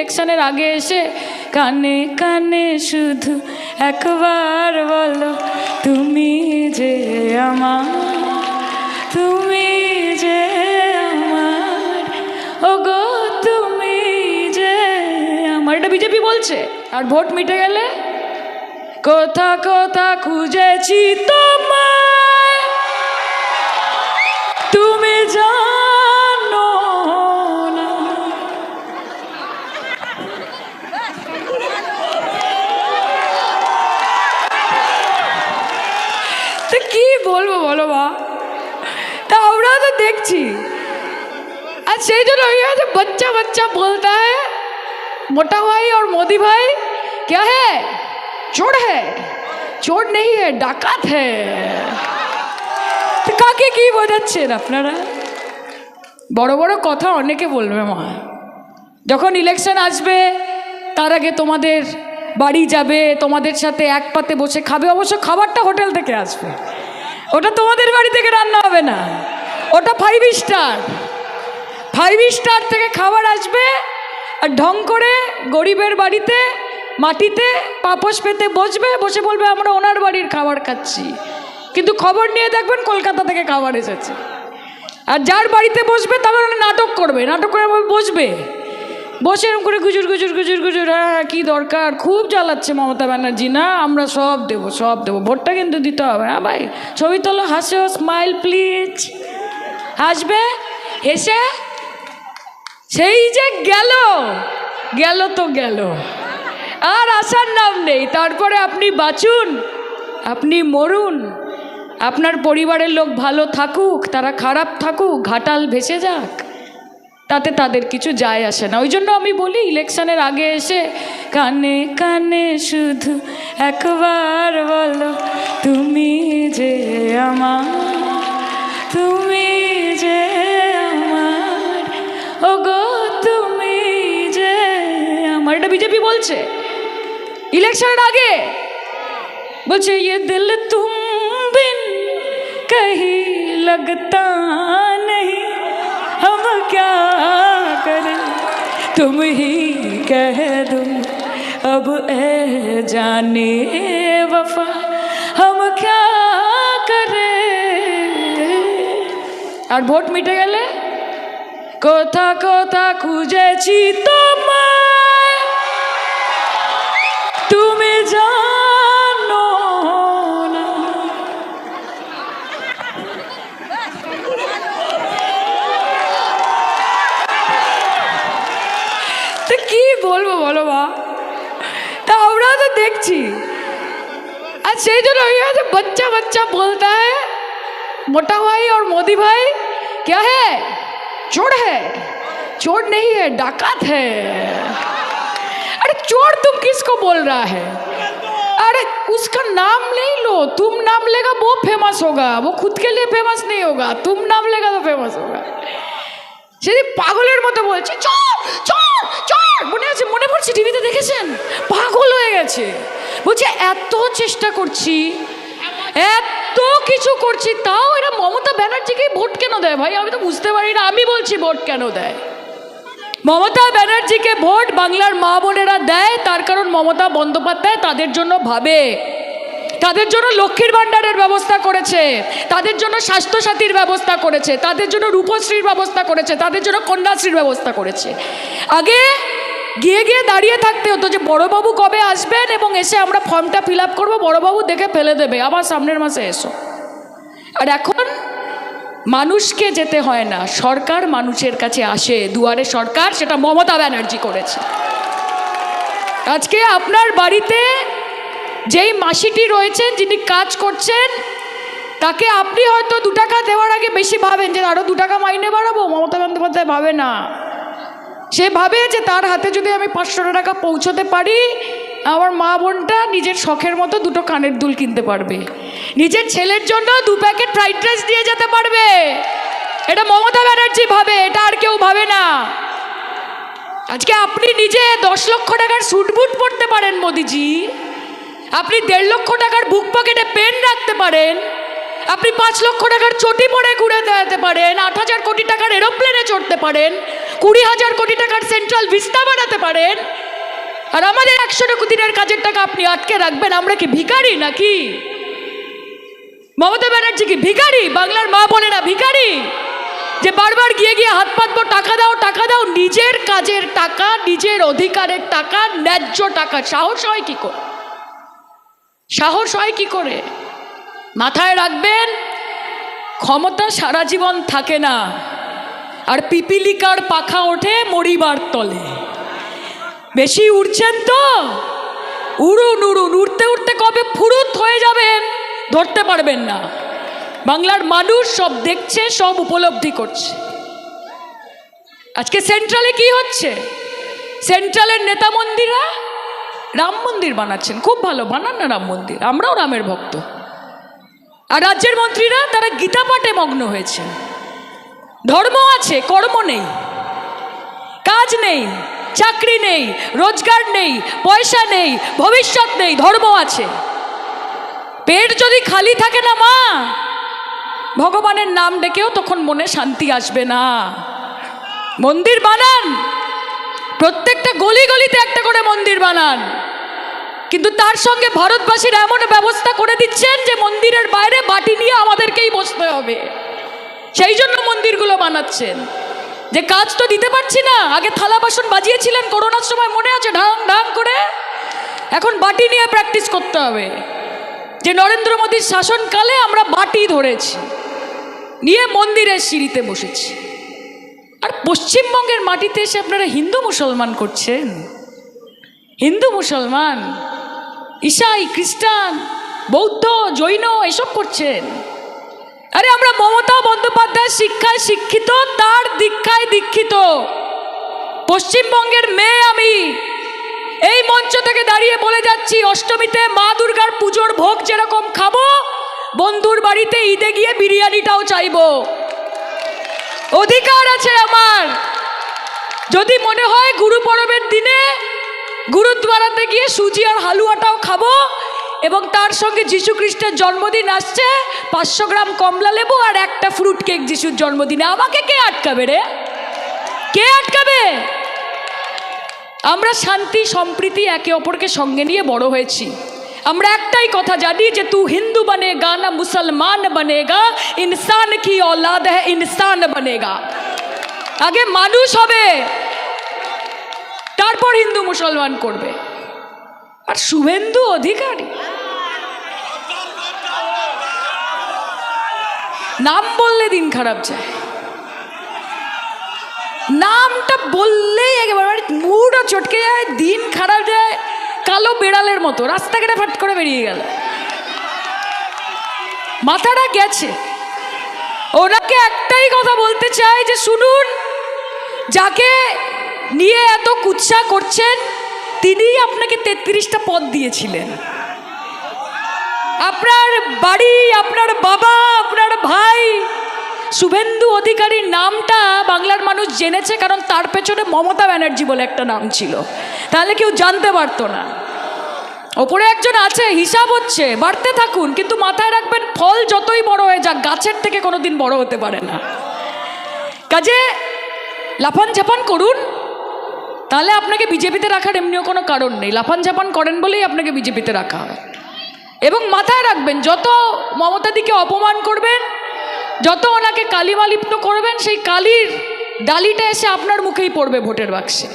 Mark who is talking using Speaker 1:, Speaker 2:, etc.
Speaker 1: ইলেকশনের আগে এসে কানে কানে শুধু একবার বলো তুমি যে আমার, তুমি যে আমার, ওগো তুমি যে আমার। এটা বিজেপি বলছে। আর ভোট মিটে গেলে কোথা কোথা খুঁজেছি তোমায়, তুমি জানো না। তো কি বলবো বলো মা, তা আমরা তো দেখছি। আর সেই জন্য बच्चा बच्चा बोलता है मोटा भाई और मोदी भाई क्या है, चोर है, चोर नहीं है, डाकात है। তো কাকে কি বোঝাচ্ছেন আপনারা? বড় বড় কথা অনেকে বলবে মা, যখন ইলেকশন আসবে তার আগে তোমাদের বাড়ি যাবে, তোমাদের সাথে এক পাতে বসে খাবে। অবশ্য খাবারটা হোটেল থেকে আসবে, ওটা তোমাদের বাড়ি থেকে রান্না হবে না, ওটা 5 স্টার, 5 স্টার থেকে খাবার আসবে। আর ঢং করে গরিবের বাড়িতে মাটিতে পাপোশ পেতে বসবে, বসে বলবে আমরা ওনার বাড়ির খাবার খাচ্ছি, কিন্তু খবর নিয়ে দেখবেন কলকাতা থেকে খাবার এসেছে। আর যার বাড়িতে বসবে তখন নাটক করবে, নাটক করে বসবে, বসে এরকম করে গুজুর গুজুর গুজুর গুজুর, হ্যাঁ কী দরকার, খুব জ্বালাচ্ছে মমতা ব্যানার্জি, না আমরা সব দেবো সব দেবো, ভোটটা কিন্তু দিতে হবে। হ্যাঁ ভাই ছবি তোলো, হাসো, স্মাইল প্লিজ। হাসবে, হেসে সেই যে গেল গেল তো গেল, আর আসার নাম নেই। তারপরে আপনি বাঁচুন, আপনি মরুন, আপনার পরিবারের লোক ভালো থাকুক, তারা খারাপ থাকুক, ঘাটাল ভেসে যাক, তাতে তাদের কিছু যায় আসে না। ওই জন্য আমি বলি ইলেকশনের আগে এসে কানে কানে শুধু একবার বলো তুমি যে আমার, তুমি যে আমার, ওগো তুমি যে আমার। এটা বিজেপি বলছে ইলেকশনের আগে, বলছে ये दिल तुम बिन कहीं लगता नहीं, हम क्या करें तुम ही कह दो अब ए जाने वफा, हम क्या करें। আর ভোট মিটে গেলে কোথা কোথা খুঁজেছি তোমায়, তুমি জানো না। তো কি বলবো বলো মা, তা আমরা তো দেখছি। আর সেই জন্য बच्चा बच्चा बोलता है मोटा भाई और मोदी भाई क्या है, चोर है, चोर नहीं है, डाकात है। अरे चोर तुम किसको बोल रहा है? अरे उसका नाम नहीं लो, तुम नाम लेगा वो फेमस होगा, वो खुद के लिए फेमस नहीं होगा, तुम नाम लेगा तो फेमस होगा। সেদিন পাগলের মতো বলছে চোর চোর চোর, মনে আছে, মনে পড়ছে, টিভিতে দেখেছেন, পাগল হয়ে গেছে। বলছে এত চেষ্টা করছি, এত কিছু করছি, তাও এরা মমতা ব্যানার্জিকে ভোট কেন দেয় ভাই? আমি তো বুঝতে পারি না। আমি বলছি ভোট কেন দেয় মমতা ব্যানার্জিকে? ভোট বাংলার মা বোনেরা দেয় তার কারণ মমতা বন্দ্যোপাধ্যায় তাদের জন্য ভাবে, তাদের জন্য লক্ষ্মীর ভাণ্ডারের ব্যবস্থা করেছে, তাদের জন্য স্বাস্থ্যসাথীর ব্যবস্থা করেছে, তাদের জন্য রূপশ্রীর ব্যবস্থা করেছে, তাদের জন্য কন্যাশ্রীর ব্যবস্থা করেছে। আগে গিয়ে গিয়ে দাঁড়িয়ে থাকতে হতো যে বড়বাবু কবে আসবেন এবং এসে আমরা ফর্মটা ফিল আপ করবো, বড়বাবু দেখে ফেলে দেবে, আবার সামনের মাসে এসো। আর এখন মানুষকে যেতে হয় না, সরকার মানুষের কাছে আসে, দুয়ারে সরকার, সেটা মমতা ব্যানার্জি করেছে। আজকে আপনার বাড়িতে যেই মাসিটি রয়েছেন, যিনি কাজ করছেন, তাকে আপনি হয়তো 2 টাকা দেওয়ার আগে বেশি ভাবেন যে আরও 2 টাকা মাইনে বাড়াবো। মমতা বন্দ্যোপাধ্যায় ভাবে না, সে ভাবে যে তার হাতে যদি আমি 500 টাকা পৌঁছতে পারি, আমার মা বোনটা নিজের শখের মতো 2টো কানের দুল কিনতে পারবে, নিজের ছেলের জন্য 2 প্যাকেট ফ্রাইড রাইস দিয়ে যেতে পারবে। এটা মমতা ব্যানার্জি ভাবে, এটা আর কেউ ভাবে না। আজকে আপনি নিজে 10 লক্ষ টাকার স্যুট বুট পরতে পারেন মোদিজি, আপনি 1.5 লক্ষ টাকার বুক পকেটে পেন রাখতে পারেন, আপনি 5 লক্ষ টাকার চটি পরে ঘুরে বেড়াতে পারেন, 8,000 কোটি টাকার এরোপ্লেনে চড়তে পারেন, 20,000 কোটি টাকার সেন্ট্রাল ভিস্তা বানাতে পারেন, আর আমাদের 100 দিনের কাজের টাকা আপনি আটকে রাখবেন? আমরা কি ভিখারি নাকি? মমতা ব্যানার্জি কি ভিখারি? বাংলার মা বোনেরা ভিখারি যে বারবার গিয়ে গিয়ে হাত পাতবো, টাকা দাও টাকা দাও? নিজের কাজের টাকা, নিজের অধিকারের টাকা, ন্যায্য টাকা সাহস হয় কি করে? সাহস হয় কি করে? মাথায় রাখবেন, ক্ষমতা সারা জীবন থাকে না, আর পিপিলিকার পাখা ওঠে মরিবার তলে। বেশি উড়ছেন তো উড়ুন উড়ুন, উড়তে উড়তে কবে ফুরুত হয়ে যাবেন ধরতে পারবেন না। বাংলার মানুষ সব দেখছে, সব উপলব্ধি করছে। আজকে সেন্ট্রালে কি হচ্ছে? সেন্ট্রালের নেতা মন্দিরা রাম মন্দির বানাচ্ছেন, খুব ভালো, বানান না রাম মন্দির, আমরাও রামের ভক্ত। আর রাজ্যের মন্ত্রীরা তারা গীতা পাঠে মগ্ন হয়েছে। ধর্ম আছে, কর্ম নেই, কাজ নেই, চাকরি নেই, রোজগার নেই, পয়সা নেই, ভবিষ্যৎ নেই, ধর্ম আছে। পেট যদি খালি থাকে না মা, ভগবানের নাম ডেকেও তখন মনে শান্তি আসবে না। মন্দির বানান, প্রত্যেকটা গলি গলিতে একটা করে মন্দির বানান, কিন্তু তার সঙ্গে ভারতবাসীর এমন ব্যবস্থা করে দিচ্ছেন যে মন্দিরের বাইরে বাটি নিয়ে আমাদেরকেই বসতে হবে। সেই জন্য মন্দিরগুলো বানাচ্ছেন, যে কাজ তো দিতে পারছি না। আগে থালা বাসন বাজিয়েছিলেন করোনার সময়, মনে আছে, ঢাং ঢাং করে। এখন বাটি নিয়ে প্র্যাকটিস করতে হবে, যে নরেন্দ্র মোদীর শাসনকালে আমরা বাটি ধরেছি, নিয়ে মন্দিরের সিঁড়িতে বসেছি। আর পশ্চিমবঙ্গের মাটিতে এসে আপনারা হিন্দু মুসলমান করছেন। হিন্দু মুসলমান, ঈসাই, খ্রিস্টান, বৌদ্ধ, জৈন এসব করছেন। আরে আমরা মমতা বন্দ্যোপাধ্যায়ের শিক্ষায় শিক্ষিত, তার দীক্ষায় দীক্ষিত। পশ্চিমবঙ্গের মেয়ে আমি, এই মঞ্চ থেকে দাঁড়িয়ে বলে যাচ্ছি, অষ্টমীতে মা দুর্গার পুজোর ভোগ যেরকম খাবো, বন্ধুর বাড়িতে ঈদে গিয়ে বিরিয়ানিটাও চাইবো। অধিকার আছে আমার। যদি মনে হয় গুরু পরবের দিনে গুরুদ্বারাতে গিয়ে সুজি আর হালুয়াটাও খাবো, এবং তার সঙ্গে যীশু খ্রিস্টের জন্মদিন আসছে, 500 গ্রাম কমলা লেবু আর একটা ফ্রুট কেক যিশুর জন্মদিনে, আমাকে কে আটকাবে রে? কে আটকাবে? আমরা শান্তি সম্প্রীতি একে অপরকে সঙ্গে নিয়ে বড় হয়েছি। আমরা একটাই কথা জানি যে তু হিন্দু বনেগা না মুসলমান বনেগা, ইনসান কি औलाद है ইনসান বনেগা। আগে মানুষ হবে, তারপর হিন্দু মুসলমান করবে। আর শুভেন্দু অধিকারী নাম বললে দিন খারাপ যায়, নামটা বললেই একেবারে মুডও চটকে যায়, দিন খারাপ যায়, কালো বেড়ালের মতো রাস্তাঘাটে ফাট করে বেরিয়ে গেল। মাথাটা গেছে। ওনাকে একটাই কথা বলতে চাই যে শুনুন, যাকে নিয়ে এত কুৎসা করছেন তিনিই আপনাকে 33টা পদ দিয়েছিলেন। আপনার বাড়ি, আপনার বাবা, আপনার ভাই শুভেন্দু অধিকারীর নামটা বাংলার মানুষ জেনেছে কারণ তার পেছনে মমতা ব্যানার্জি বলে একটা নাম ছিল, তাহলে কেউ জানতে পারতো না। ওপরে একজন আছে, হিসাব হচ্ছে, বাড়তে থাকুন, কিন্তু মাথায় রাখবেন ফল যতই বড় হয়ে যাক গাছের থেকে কোনোদিন বড় হতে পারে না। কাজে লাফান ঝাপান করুন, তাহলে আপনাকে বিজেপিতে রাখার এমনিও কোনো কারণ নেই। লাফান ঝাপান করেন বলেই আপনাকে বিজেপিতে রাখা হয়। এবং মাথায় রাখবেন, যত মমতাদিকে অপমান করবেন, যত ওনাকে কালিমালিপ্ত করবেন, সেই কালির ডালিটা এসে আপনার মুখেই পড়বে ভোটের বাক্সে।